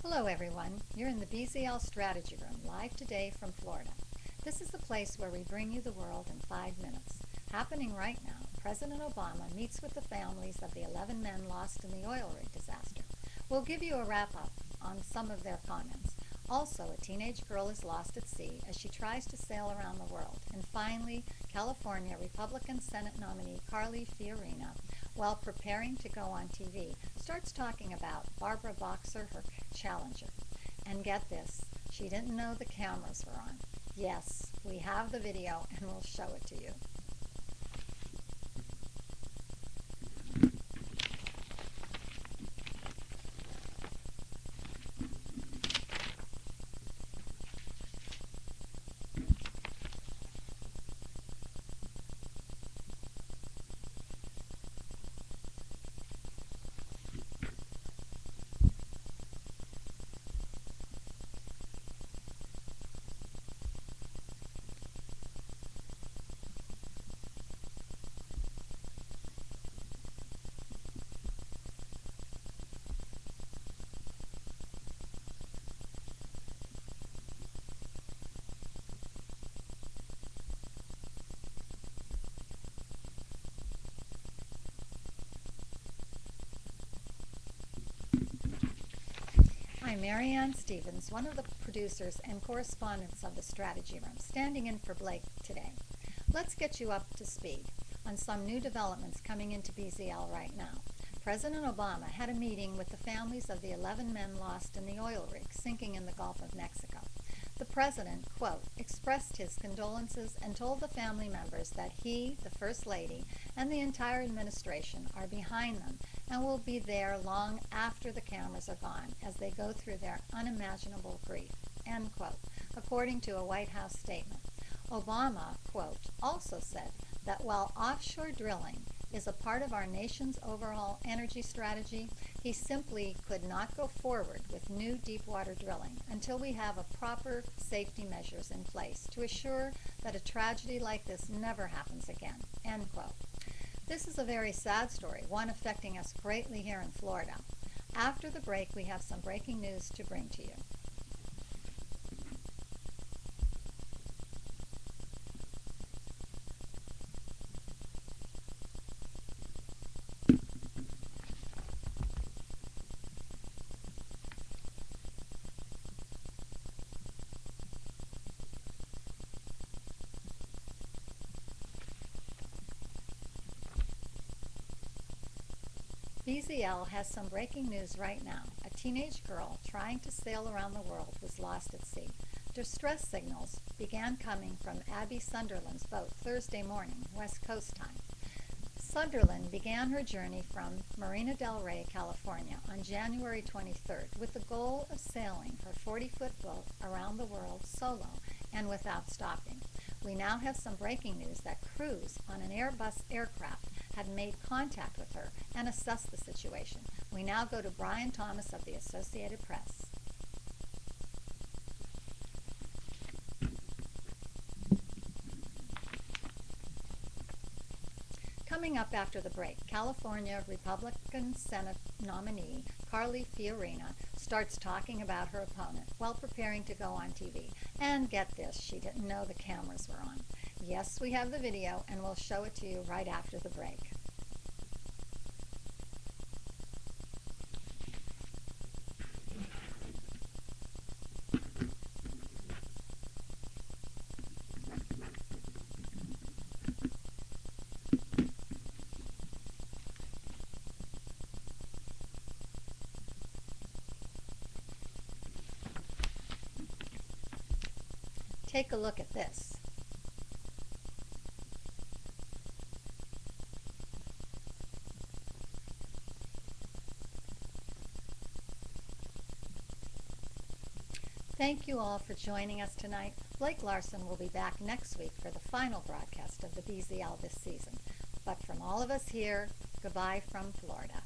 Hello everyone, you're in the BZL Strategy Room, live today from Florida. This is the place where we bring you the world in 5 minutes. Happening right now, President Obama meets with the families of the 11 men lost in the oil rig disaster. We'll give you a wrap-up on some of their comments. Also, a teenage girl is lost at sea as she tries to sail around the world. And finally, California Republican Senate nominee Carly Fiorina, while preparing to go on TV, starts talking about Barbara Boxer, her challenger. And get this, she didn't know the cameras were on. Yes, we have the video and we'll show it to you. I'm Marianne Stevens, one of the producers and correspondents of the Strategy Room, standing in for Blake today. Let's get you up to speed on some new developments coming into BZL right now. President Obama had a meeting with the families of the 11 men lost in the oil rig sinking in the Gulf of Mexico. The president, quote, expressed his condolences and told the family members that he, the First Lady, and the entire administration are behind them and will be there long after the cameras are gone as they go through their unimaginable grief, end quote, according to a White House statement. Obama, quote, also said that while offshore drilling is a part of our nation's overall energy strategy, he simply could not go forward with new deepwater drilling until we have a proper safety measures in place to assure that a tragedy like this never happens again, end quote. This is a very sad story, one affecting us greatly here in Florida. After the break, we have some breaking news to bring to you. BZL has some breaking news right now. A teenage girl trying to sail around the world was lost at sea. Distress signals began coming from Abby Sunderland's boat Thursday morning, West Coast time. Sunderland began her journey from Marina del Rey, California on January 23rd with the goal of sailing her 40-foot boat around the world solo and without stopping. We now have some breaking news that crews on an Airbus aircraft had made contact with her and assessed the situation. We now go to Brian Thomas of the Associated Press. Coming up after the break, California Republican Senate nominee Carly Fiorina starts talking about her opponent while preparing to go on TV. And get this, she didn't know the cameras were on. Yes, we have the video and we'll show it to you right after the break. Take a look at this. Thank you all for joining us tonight. Blake Larson will be back next week for the final broadcast of the BZL this season. But from all of us here, goodbye from Florida.